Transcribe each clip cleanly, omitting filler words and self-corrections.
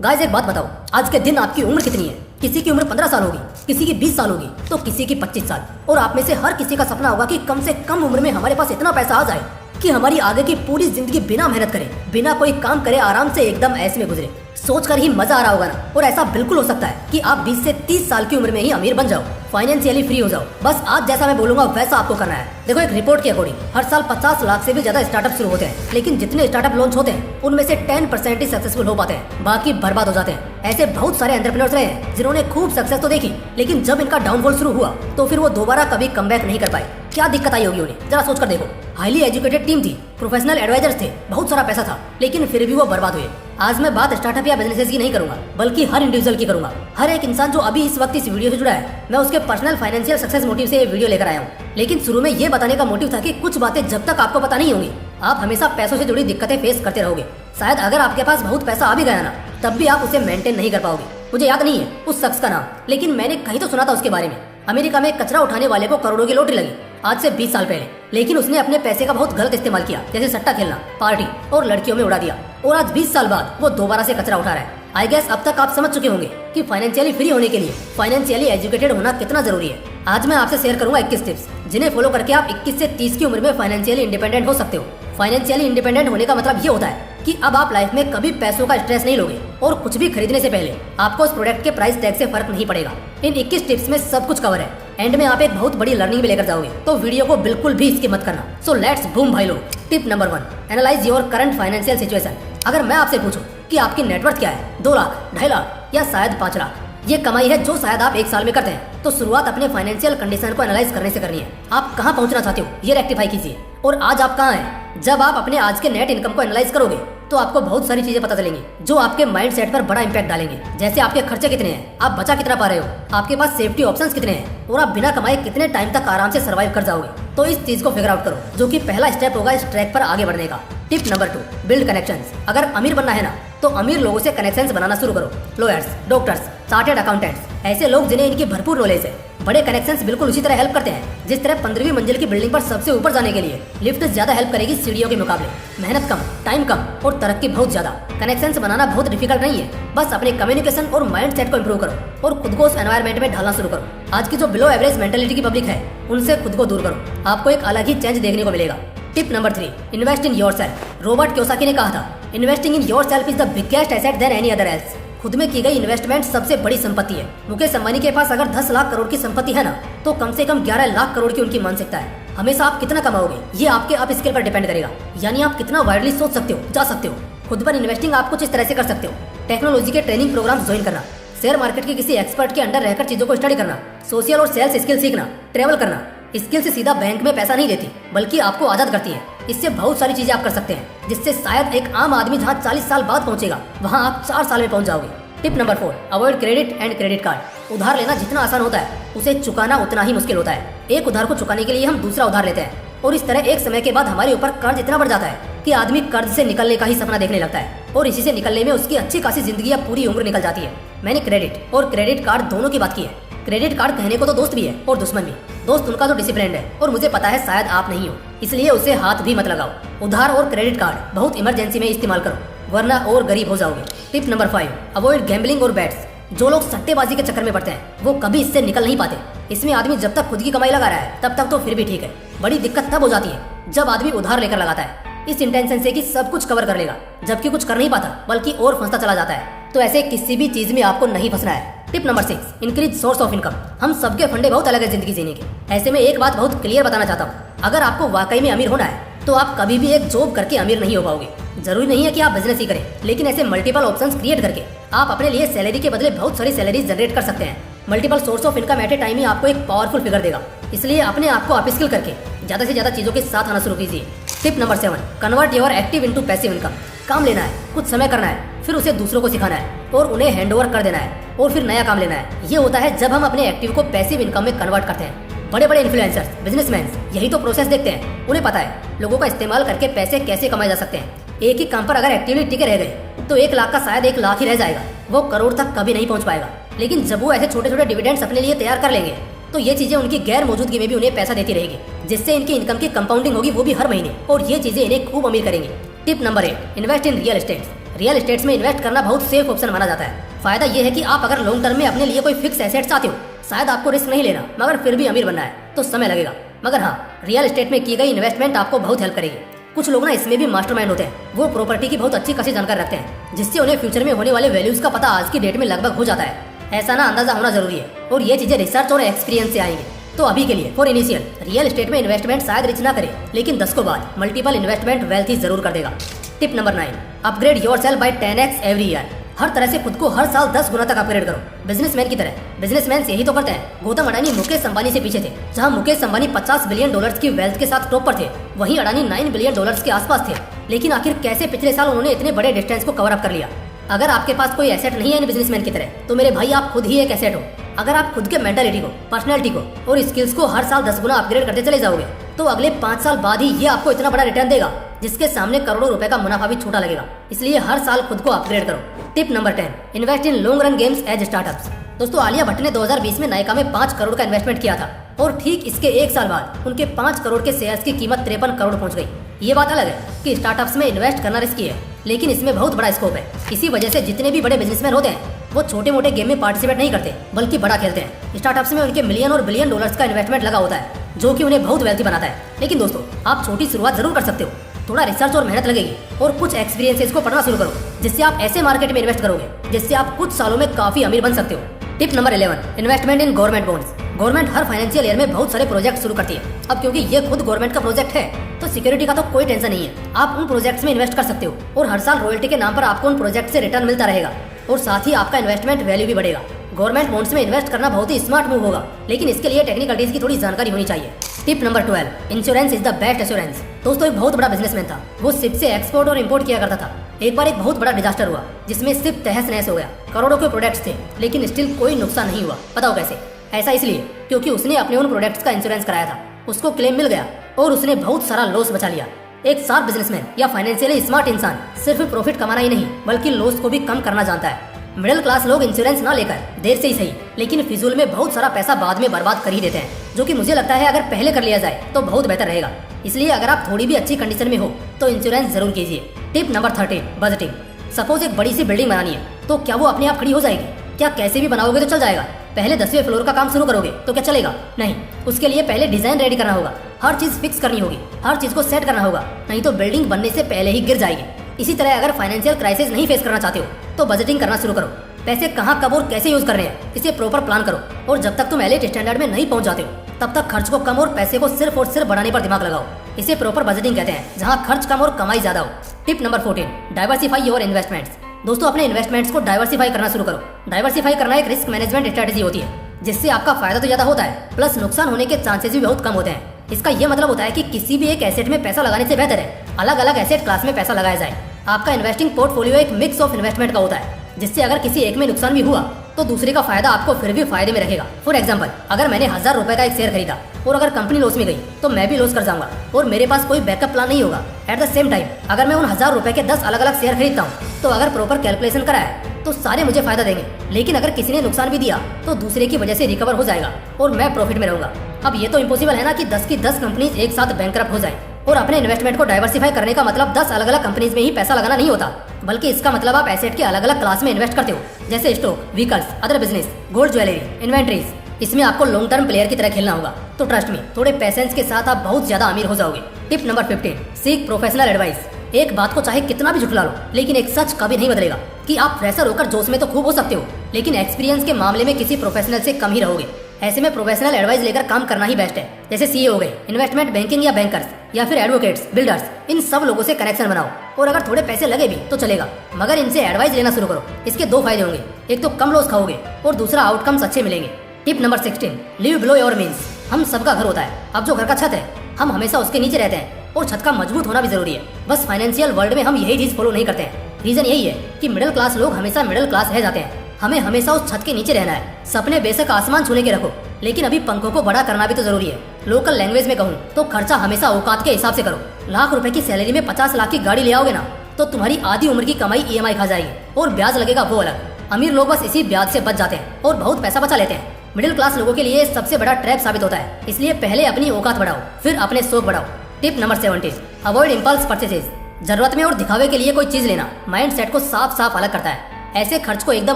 Guys एक बात बताओ, आज के दिन आपकी उम्र कितनी है? किसी की उम्र 15 साल होगी, किसी की 20 साल होगी, तो किसी की 25 साल। और आप में से हर किसी का सपना होगा कि कम से कम उम्र में हमारे पास इतना पैसा आ जाए कि हमारी आगे की पूरी जिंदगी बिना मेहनत करे, बिना कोई काम करे, आराम से एकदम ऐसे में गुजरे। सोचकर ही मजा आ रहा होगा ना। और ऐसा बिल्कुल हो सकता है कि आप 20 से 30 साल की उम्र में ही अमीर बन जाओ, फाइनेंशियली फ्री हो जाओ। बस आज जैसा मैं बोलूंगा वैसा आपको करना है। देखो, एक रिपोर्ट के अकॉर्डिंग हर साल 50 लाख से भी ज्यादा स्टार्टअप शुरू होते हैं, लेकिन जितने स्टार्टअप लॉन्च होते हैं उनमें से 10% ही सक्सेसफुल हो पाते हैं, बाकी बर्बाद हो जाते हैं। ऐसे बहुत सारे एंटरप्रेन्योर्स रहे हैं जिन्होंने खूब सक्सेस तो देखी, लेकिन जब इनका डाउनफॉल शुरू हुआ तो फिर वो दोबारा कभी कमबैक नहीं कर पाए। क्या दिक्कत आई होगी उन्हें, जरा सोच कर देखो। हाईली एजुकेटेड टीम थी, प्रोफेशनल एडवाइजर्स थे, बहुत सारा पैसा था, लेकिन फिर भी वो बर्बाद हुए। आज मैं बात स्टार्टअप या बिजनेसेस की नहीं करूंगा, बल्कि हर इंडिविजुअल की करूंगा। हर एक इंसान जो अभी इस वक्त इस वीडियो से जुड़ा है, मैं उसके पर्सनल फाइनेंशियल सक्सेस मोटिव से ये वीडियो लेकर आया हूँ। लेकिन शुरू में ये बताने का मोटिव था कि कुछ बातें जब तक आपको पता नहीं होंगी, आप हमेशा पैसों से जुड़ी दिक्कतें फेस करते रहोगे। शायद अगर आपके पास बहुत पैसा आ भी गया ना, तब भी आप उसे मेंटेन नहीं कर पाओगे। मुझे याद नहीं है उस शख्स का नाम, लेकिन मैंने कहीं तो सुना था उसके बारे में। अमेरिका में कचरा उठाने वाले को करोड़ों की लॉटरी लगी आज से 20 साल पहले, लेकिन उसने अपने पैसे का बहुत गलत इस्तेमाल किया, जैसे सट्टा खेलना, पार्टी और लड़कियों में उड़ा दिया। और आज 20 साल बाद वो दोबारा से कचरा उठा रहा है। आई गेस अब तक आप समझ चुके होंगे कि फाइनेंशियली फ्री होने के लिए फाइनेंशियली एजुकेटेड होना कितना जरूरी है। आज मैं आपसे शेयर करूंगा 21 टिप्स, जिन्हें फॉलो करके आप 21 से 30 की उम्र में फाइनेंशियली इंडिपेंडेंट हो सकते हो। फाइनेंशियली इंडिपेंडेंट होने का मतलब ये होता है कि अब आप लाइफ में कभी पैसों का स्ट्रेस नहीं लोगे, और कुछ भी खरीदने से पहले आपको उस प्रोडक्ट के प्राइस टैग से फर्क नहीं पड़ेगा। इन 21 टिप्स में सब कुछ कवर है। एंड में आप एक बहुत बड़ी लर्निंग भी लेकर जाओगे, तो वीडियो को बिल्कुल भी स्किप मत करना। सो लेट्स बूम भाई लोग। Tip number 1, analyse your current financial situation. अगर मैं आपसे पूछूं कि आपकी नेटवर्थ क्या है, 2 लाख, 2.5 लाख या शायद 5 लाख, ये कमाई है जो शायद आप 1 साल में करते हैं, तो शुरुआत अपने फाइनेंशियल कंडीशन को एनालाइज करने से करनी है। आप कहाँ पहुँचना चाहते हो ये रेक्टिफाई कीजिए, और आज आप कहाँ हैं। जब आप अपने आज के नेट इनकम को एनालाइज करोगे तो आपको बहुत सारी चीजें पता चलेंगी जो आपके माइंड सेट पर बड़ा इंपैक्ट डालेंगे। जैसे आपके खर्चे कितने हैं, आप बचा कितना पा रहे हो, आपके पास सेफ्टी ऑप्शंस कितने हैं, और आप बिना कमाए कितने टाइम तक आराम से सर्वाइव कर जाओगे। तो इस चीज को फिगर आउट करो, जो कि पहला स्टेप होगा इस ट्रैक पर आगे बढ़ने का। Tip number 2, build connections. अगर अमीर बनना है ना, तो अमीर लोगों से कनेक्शंस बनाना शुरू करो। लॉयर्स, डॉक्टर्स, चार्टेड अकाउंटेंट्स, ऐसे लोग जिन्हें इनकी भरपूर नॉलेज है। बड़े कनेक्शंस बिल्कुल उसी तरह हेल्प करते हैं जिस तरह 15वीं मंजिल की बिल्डिंग पर सबसे ऊपर जाने के लिए लिफ्ट ज्यादा हेल्प करेगी सीढ़ियों के मुकाबले। मेहनत कम, टाइम कम और तरक्की बहुत ज्यादा। कनेक्शंस बनाना बहुत डिफिकल्ट नहीं है, बस अपने कम्युनिकेशन और माइंड सेट को इंप्रूव करो और खुद को उस एनवायरमेंट में ढालना शुरू करो। आज की जो बिलो एवरेज मेंटेलिटी की पब्लिक है, उनसे खुद को दूर करो, आपको एक अलग ही चेंज देखने को मिलेगा। Tip number 3, invest in yourself. Robert Kiyosaki ने कहा था, investing in yourself is the biggest asset than any other else. खुद में की गई इन्वेस्टमेंट सबसे बड़ी संपत्ति है। मुकेश अंबानी के पास अगर 10 लाख करोड़ की संपत्ति है ना, तो कम से कम 11 लाख करोड़ की उनकी मानसिकता है। हमेशा आप कितना कमाओगे ये आपके अप स्किल पर डिपेंड करेगा, यानी आप कितना वाइडली सोच सकते हो, जा सकते हो। खुद पर इन्वेस्टिंग आप कुछ इस तरह से कर सकते हो: टेक्नोलॉजी के ट्रेनिंग प्रोग्राम ज्वाइन करना, शेयर मार्केट के किसी एक्सपर्ट के अंडर रहकर चीजों को स्टडी करना, सोशल और सेल्स स्किल सीखना, ट्रेवल करना। स्किल से सीधा बैंक में पैसा नहीं देती, बल्कि आपको आजाद करती है। इससे बहुत सारी चीजें आप कर सकते हैं, जिससे शायद एक आम आदमी जहाँ 40 साल बाद पहुंचेगा, वहाँ आप 4 साल में पहुंच जाओगे। Tip number 4, avoid credit and credit card. उधार लेना जितना आसान होता है, उसे चुकाना उतना ही मुश्किल होता है। एक उधार को चुकाने के लिए हम दूसरा उधार लेते हैं, और इस तरह एक समय के बाद हमारे ऊपर कर्ज इतना बढ़ जाता है कि आदमी कर्ज से निकलने का ही सपना देखने लगता है, और इसी से निकलने में उसकी अच्छी खासी जिंदगी या पूरी उम्र निकल जाती है। मैंने क्रेडिट और क्रेडिट कार्ड दोनों की बात की है। क्रेडिट कार्ड कहने को तो दोस्त भी है और दुश्मन भी। दोस्त उनका जो डिसिप्लिन है, और मुझे पता है शायद आप नहीं हो, इसलिए उसे हाथ भी मत लगाओ। उधार और क्रेडिट कार्ड बहुत इमरजेंसी में इस्तेमाल करो, वरना और गरीब हो जाओगे। टिप नंबर 5, अवॉइड गैम्बलिंग और बेट्स। जो लोग सट्टेबाजी के चक्कर में पड़ते हैं, वो कभी इससे निकल नहीं पाते। इसमें आदमी जब तक खुद की कमाई लगा रहा है, तब तक तो फिर भी ठीक है। बड़ी दिक्कत तब हो जाती है जब आदमी उधार लेकर लगाता है, इस इंटेंशन से कि सब कुछ कवर कर लेगा, जबकि कुछ कर नहीं पाता, बल्कि और फंसता चला जाता है। तो ऐसे किसी भी चीज में आपको नहीं फंसना है। Tip number 6, increase source of income. हम सबके फंडे बहुत अलग है जिंदगी जीने के। ऐसे में एक बात बहुत क्लियर बताना चाहता हूँ, अगर आपको वाकई में अमीर होना है, तो आप कभी भी एक जॉब करके अमीर नहीं हो पाओगे। जरूरी नहीं है कि आप बिजनेस ही करें, लेकिन ऐसे मल्टीपल ऑप्शंस क्रिएट करके आप अपने लिए सैलरी के बदले बहुत सारी सैलरी जनरेट कर सकते हैं। Multiple source of income at a time ही आपको एक पावरफुल फिगर देगा, इसलिए अपने आप को अपस्किल करके ज्यादा से ज्यादा चीजों के साथ आना शुरू कीजिए। Tip number 7, convert your active into passive income. काम लेना है, कुछ समय करना है, फिर उसे दूसरों को सिखाना है और उन्हें हैंडओवर कर देना है, और फिर नया काम लेना है। ये होता है जब हम अपने एक्टिव को पैसिव इनकम में कन्वर्ट करते हैं। बड़े बड़े इन्फ्लुएंसर्स, बिजनेसमैन यही तो प्रोसेस देखते हैं। उन्हें पता है लोगों का इस्तेमाल करके पैसे कैसे कमाए जा सकते हैं। एक ही काम पर अगर एक्टिवली टिके रह गए, तो 1 लाख का शायद 1 लाख ही रह जाएगा, वो करोड़ तक कभी नहीं पहुंच पाएगा। लेकिन जब वो ऐसे छोटे छोटे डिविडेंड्स अपने लिए तैयार कर लेंगे, तो ये चीजें उनकी गैर मौजूदगी में भी उन्हें पैसा देती रहेगी, जिससे इनकी इनकम की कंपाउंडिंग होगी, वो भी हर महीने, और ये चीजें इन्हें खूब अमीर करेंगी। Tip number 8, invest in real estate. Real estate में इन्वेस्ट करना बहुत सेफ ऑप्शन माना जाता है। फायदा ये है कि आप अगर लॉन्ग टर्म में अपने लिए कोई फिक्स एसेट चाहते हो, शायद आपको रिस्क नहीं लेना मगर फिर भी अमीर बनना है तो समय लगेगा, मगर हाँ, रियल एस्टेट में की गई इन्वेस्टमेंट आपको बहुत हेल्प करेगी। कुछ लोग ना इसमें भी मास्टरमाइंड होते हैं, वो प्रॉपर्टी की बहुत अच्छी खासी जानकारी रखते हैं, जिससे उन्हें फ्यूचर में होने वाले वैल्यूज का पता आज की डेट में लगभग हो जाता है। ऐसा ना अंदाजा होना जरूरी है और ये चीजें रिसर्च और एक्सपीरियंस से आएंगे। तो अभी के लिए फॉर इनिशियल रियल एस्टेट में इन्वेस्टमेंट शायद रिच ना करे, लेकिन 10 को बाद मल्टीपल इन्वेस्टमेंट वेल्थ जरूर कर देगा। Tip number 9, upgrade yourself by 10x every year. हर तरह से खुद को हर साल 10 गुना तक अपग्रेड करो, बिजनेसमैन की तरह। बिजनेसमैन यही तो करते हैं। गौतम अडानी मुकेश अंबानी से पीछे थे। जहां मुकेश अंबानी $50 बिलियन की वेल्थ के साथ टॉप पर थे, वहीं अडानी $9 बिलियन के आसपास थे। लेकिन आखिर कैसे पिछले साल उन्होंने इतने बड़े डिस्टेंस को कवर अप कर लिया? अगर आपके पास कोई एसेट नहीं है इन बिजनेसमैन की तरह, तो मेरे भाई आप खुद ही एक एसेट हो। अगर आप खुद के मेंटालिटी को, पर्सनैलिटी को और स्किल्स को हर साल 10 गुना अपग्रेड करते चले जाओगे, तो अगले 5 साल बाद ही ये आपको इतना बड़ा रिटर्न देगा जिसके सामने करोड़ों रुपए का मुनाफा भी छोटा लगेगा। इसलिए हर साल खुद को अपग्रेड करो। Tip number 10, invest in long run games as startups. दोस्तों, आलिया भट्ट ने 2020 में नायका में 5 करोड़ का इन्वेस्टमेंट किया था और ठीक इसके 1 साल बाद उनके 5 करोड़ के शेयर्स की कीमत 53 करोड़ पहुंच गई। ये बात अलग है कि स्टार्टअप्स में इन्वेस्ट करना रिस्की है, लेकिन इसमें बहुत बड़ा स्कोप है। इसी वजह से जितने भी बड़े बिजनेसमैन होते हैं वो छोटे मोटे गेम में पार्टिसिपेट नहीं करते, बल्कि बड़ा खेलते हैं। स्टार्टअप्स में उनके मिलियन और बिलियन डॉलर्स का इन्वेस्टमेंट लगा होता है, जो कि उन्हें बहुत वेल्थी बनाता है। लेकिन दोस्तों, आप छोटी शुरुआत जरूर कर सकते हो। थोड़ा रिसर्च और मेहनत लगेगी और कुछ एक्सपीरियंसेस को पढ़ना शुरू करो, जिससे आप ऐसे मार्केट में इन्वेस्ट करोगे जिससे आप कुछ सालों में काफी अमीर बन सकते हो। Tip number 11, investment in government bonds. Government her financial year में बहुत सारे प्रोजेक्ट शुरू करती है। अब क्योंकि ये खुद गवर्नमेंट का प्रोजेक्ट है, तो सिक्योरिटी का तो कोई टेंशन नहीं है। आप उन प्रोजेक्ट्स में इन्वेस्ट कर सकते हो और हर साल रॉयल्टी के नाम पर आपको उन प्रोजेक्ट से रिटर्न मिलता रहेगा और साथ ही आपका इन्वेस्टमेंट वैल्यू भी बढ़ेगा। गवर्नमेंट बॉन्ड्स में इन्वेस्ट करना बहुत ही स्मार्ट मूव होगा, लेकिन इसके लिए टेक्निकलिटीज की थोड़ी जानकारी होनी चाहिए। Tip number 12, insurance is the best assurance. दोस्तों, एक बहुत बड़ा बिजनेसमैन था। वो शिप से एक्सपोर्ट और इंपोर्ट किया करता था। एक बार एक बहुत बड़ा डिजास्टर हुआ जिसमें शिप तहस नहस हो गया। करोड़ों के प्रोडक्ट्स थे, लेकिन स्टिल कोई नुकसान नहीं हुआ। बताओ कैसे? ऐसा इसलिए क्योंकि उसने अपने उन प्रोडक्ट्स का इंश्योरेंस कराया था। उसको क्लेम मिल गया और उसने बहुत सारा लॉस बचा लिया। एक शार्प बिजनेसमैन या फाइनेंशियली स्मार्ट इंसान सिर्फ प्रॉफिट कमाना ही नहीं, बल्कि लॉस को भी कम करना जानता है। मिडिल क्लास लोग इंश्योरेंस ना लेकर देर से ही सही, लेकिन फिजूल में बहुत सारा पैसा बाद में बर्बाद कर ही देते हैं, जो कि मुझे लगता है अगर पहले कर लिया जाए तो बहुत बेहतर रहेगा। इसलिए अगर आप थोड़ी भी अच्छी कंडीशन में हो तो इंश्योरेंस जरूर कीजिए। Tip number 13, budgeting. सपोज एक बड़ी सी बिल्डिंग बनानी है, तो क्या वो अपने आप खड़ी हो जाएगी? क्या कैसे भी बनाओगे तो चल जाएगा? पहले 10वें फ्लोर का काम शुरू करोगे तो क्या चलेगा? नहीं, उसके लिए पहले डिजाइन रेडी करना होगा, हर चीज फिक्स करनी होगी, हर चीज को सेट करना होगा, नहीं तो बिल्डिंग बनने से पहले ही गिर जाएगी। इसी तरह अगर फाइनेंशियल क्राइसिस नहीं फेस करना चाहते हो तो बजटिंग करना शुरू करो। पैसे कहाँ, कब और कैसे यूज कर रहे हैं, इसे प्रॉपर प्लान करो। और जब तक तुम एलिट स्टैंडर्ड में नहीं पहुंच जाते हो, तब तक खर्च को कम और पैसे को सिर्फ और सिर्फ बढ़ाने पर दिमाग लगाओ। इसे प्रॉपर बजटिंग कहते हैं, जहाँ खर्च कम और कमाई ज्यादा हो। Tip number 14, diversify your investments. दोस्तों, अपने इन्वेस्टमेंट्स को डाइवर्सिफाई करना शुरू करो। डाइवर्सिफाई करना एक रिस्क मैनेजमेंट स्ट्रेटेजी होती है, जिससे आपका फायदा तो ज्यादा होता है, प्लस नुकसान होने के चांसेस भी बहुत कम होते हैं। इसका यह मतलब होता है कि किसी भी एक एसेट में पैसा लगाने से बेहतर है अलग अलग एसेट क्लास में पैसा लगाया जाए। आपका इन्वेस्टिंग पोर्टफोलियो एक मिक्स ऑफ इन्वेस्टमेंट का होता है, जिससे अगर किसी एक में नुकसान भी हुआ तो दूसरे का फायदा आपको फिर भी फायदे में रहेगा। फॉर एग्जाम्पल, अगर मैंने 1000 रुपए का एक शेयर खरीदा और अगर कंपनी लॉस में गई तो मैं भी लॉस कर जाऊंगा और मेरे पास कोई बैकअप प्लान नहीं होगा। एट द सेम टाइम, अगर मैं उन 1000 रुपए के 10 अलग अलग शेयर खरीदता हूँ तो अगर प्रॉपर कैलकुलेशन करा है तो सारे मुझे फायदा देंगे, लेकिन अगर किसी ने नुकसान भी दिया तो दूसरे की वजह से रिकवर हो जाएगा और मैं प्रॉफिट में रहूंगा। अब ये तो इम्पॉसिबल है ना कि 10 की 10 कंपनीज एक साथ बैंकरप्ट हो जाए। और अपने इन्वेस्टमेंट को डाइवर्सिफाई करने का मतलब 10 अलग अलग कंपनीज में ही पैसा लगाना नहीं होता, बल्कि इसका मतलब आप एसेट के अलग अलग क्लास में इन्वेस्ट करते हो, जैसे stock, vehicles, other business, gold, jewellery, inventories. इसमें आपको लॉन्ग टर्म प्लेयर की तरह खेलना होगा। तो ट्रस्ट में, थोड़े पेशेंस के साथ आप बहुत ज्यादा अमीर हो जाओगे। Tip number 15, seek professional advice. एक बात को चाहे कितना भी झुठला लो, लेकिन एक सच कभी नहीं बदलेगा कि आप फ्रेशर होकर जोश में तो खूब हो सकते हो, लेकिन एक्सपीरियंस के मामले में किसी प्रोफेशनल से कम ही रहोगे। ऐसे में प्रोफेशनल एडवाइस लेकर काम करना ही बेस्ट है। जैसे सीए हो गए, इन्वेस्टमेंट बैंकिंग या बैंकर्स, या फिर एडवोकेट्स, बिल्डर्स, इन सब लोगों से कनेक्शन बनाओ। और अगर थोड़े पैसे लगे भी तो चलेगा, मगर इनसे एडवाइस लेना शुरू करो। इसके 2 फायदे होंगे, एक तो कम लॉस खाओगे और दूसरा आउटकम्स अच्छे मिलेंगे। Tip number 16, live below your means. हम सबका घर होता है। अब जो घर का छत है, हम हमेशा उसके नीचे रहते हैं और छत का मजबूत होना भी जरूरी है। बस फाइनेंशियल वर्ल्ड में हम यही चीज फॉलो नहीं करते हैं। रीजन यही है कि मिडिल क्लास लोग हमेशा मिडिल क्लास रह जाते हैं। हमें हमेशा उस छत के नीचे रहना है। सपने बेशक आसमान छूने के रखो, लेकिन अभी पंखों को बड़ा करना भी तो जरूरी है। लोकल लैंग्वेज में कहूँ तो खर्चा हमेशा औकात के हिसाब से करो। लाख रुपए की सैलरी में 50 लाख की गाड़ी ले आओगे ना, तो तुम्हारी आधी उम्र की कमाई EMI खा जाएगी और ब्याज लगेगा वो अलग। अमीर लोग बस इसी ब्याज से बच जाते हैं और बहुत पैसा बचा लेते हैं। मिडिल क्लास लोगों के लिए सबसे बड़ा ट्रैप साबित होता है। इसलिए पहले अपनी औकात बढ़ाओ, फिर अपने शौक बढ़ाओ। Tip number 17, avoid impulse purchases. जरूरत में और दिखावे के लिए कोई चीज लेना माइंड सेट को साफ साफ अलग करता है। ऐसे खर्च को एकदम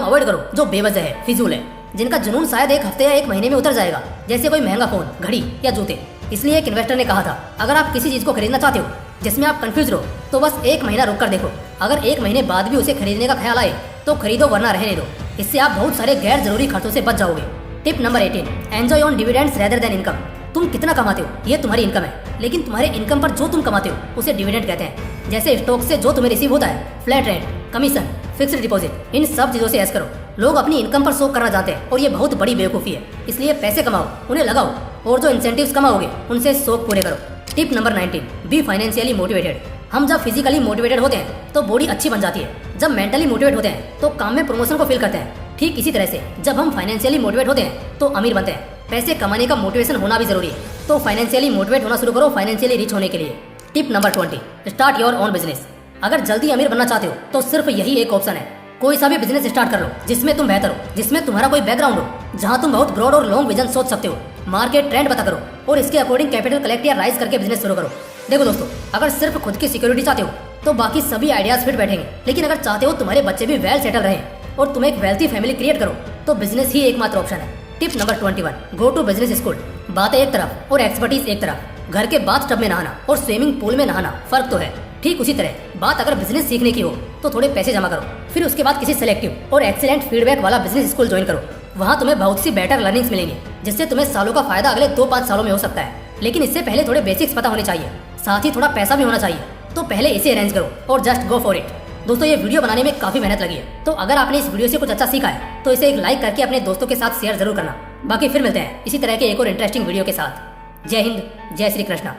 अवॉइड करो जो बेवजह है, फिजूल है, जिनका जुनून शायद एक हफ्ते या एक महीने में उतर जाएगा, जैसे कोई महंगा फोन, घड़ी या जूते। इसलिए एक इन्वेस्टर ने कहा था, अगर आप किसी चीज को खरीदना चाहते हो जिसमें आप कंफ्यूज रहो तो बस एक महीना रुक कर देखो। अगर एक महीने बाद भी उसे खरीदने का ख्याल आए तो खरीदो, वरना रहने दो। इससे आप बहुत सारे गैर जरूरी खर्चों से बच जाओगे। Tip number 18, enjoy on dividends rather than income. तुम कितना कमाते हो ये तुम्हारी इनकम है, लेकिन तुम्हारे इनकम पर जो तुम कमाते हो उसे डिविडेंड कहते हैं। जैसे स्टॉक से जो तुम्हें रिसीव होता है, flat rent, commission, fixed deposit, इन सब चीजों से ऐश करो। लोग अपनी इनकम पर शौक करना चाहते हैं और ये बहुत बड़ी बेवकूफ़ी है। इसलिए पैसे कमाओ, उन्हें लगाओ और जो इंसेंटिव्स कमाओगे उनसे शौक पूरे करो। Tip number 19, be financially motivated. हम जब फिजिकली मोटिवेटेड होते हैं तो बॉडी अच्छी बन जाती है। जब मेंटली मोटिवेट होते हैं तो काम में प्रमोशन को फील करते हैं। ठीक इसी तरह से जब हम फाइनेंशियली मोटिवेट होते हैं तो अमीर बनते हैं। पैसे कमाने का मोटिवेशन होना भी जरूरी है, तो फाइनेंशियली मोटिवेट होना शुरू करो फाइनेंशियली रिच होने के लिए। Tip number 20, start your own business. अगर जल्दी अमीर बनना चाहते हो तो सिर्फ यही एक ऑप्शन है, कोई सा भी बिजनेस स्टार्ट कर लो जिसमें तुम बेहतर हो, जिसमें तुम्हारा कोई बैकग्राउंड हो, जहां तुम बहुत ब्रॉड और लॉन्ग विजन सोच सकते हो। मार्केट ट्रेंड पता करो और इसके अकॉर्डिंग कैपिटल कलेक्ट या राइज करके बिजनेस शुरू करो। देखो दोस्तों, अगर सिर्फ खुद की सिक्योरिटी चाहते हो तो बाकी सभी आइडियाज फिट बैठेंगे, लेकिन अगर चाहते हो तुम्हारे बच्चे भी वेल सेटल रहे और तुम एक वेल्थी फैमिली क्रिएट करो तो बिजनेस ही एकमात्र ऑप्शन है। Tip number 21, go to business school. बातें एक तरफ और एक्सपर्टीज एक तरफ। घर के बाथ टब में नहाना और स्विमिंग पूल में नहाना फर्क तो है। ठीक उसी तरह बात अगर बिजनेस सीखने की हो तो थोड़े पैसे जमा करो, फिर उसके बाद किसी सिलेक्टिव और एक्सीलेंट फीडबैक वाला बिजनेस स्कूल ज्वाइन करो। वहाँ तुम्हें बहुत सी बेटर लर्निंग्स मिलेंगी जिससे तुम्हें सालों का फायदा अगले 2-5 सालों में हो सकता है। लेकिन इससे पहले थोड़े बेसिक्स पता होने चाहिए, साथ ही थोड़ा पैसा भी होना चाहिए। तो पहले इसे अरेंज करो और जस्ट गो फॉर इट। दोस्तों, ये वीडियो बनाने में काफी मेहनत लगी है, तो अगर आपने इस वीडियो से कुछ अच्छा सीखा है तो इसे एक लाइक करके अपने दोस्तों के साथ शेयर जरूर करना। बाकी फिर मिलते हैं इसी तरह के एक और इंटरेस्टिंग वीडियो के साथ। जय हिंद, जय श्री कृष्णा।